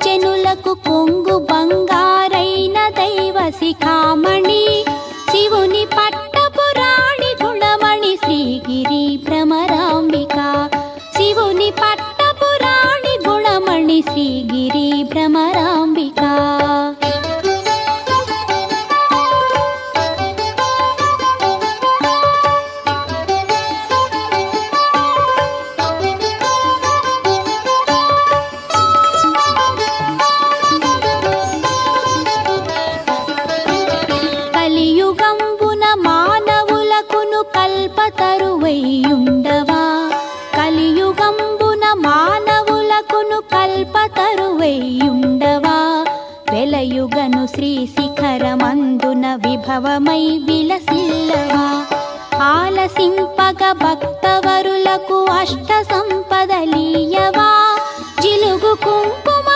జనులకు కొంగు బంగారైన దైవ శిఖామణి శివుని పట్టపురాణి గుణమణి శ్రీగిరి భ్రమరాంబిక శివుని పట్టపురాణి గుణమణి శ్రీగిరి భ్రమరాంబిక కలియుగంబున మానవులకును కల్పతరువైయుండవా కలియుగంబున మానవులకును కల్పతరువైయుండవా వెలయుగను శ్రీ శిఖరమందున విభవమై విలసిల్లవా ఆలసింపగ భక్తవరులకు అష్ట సంపదలీయవా జిలుగు కుంకుమ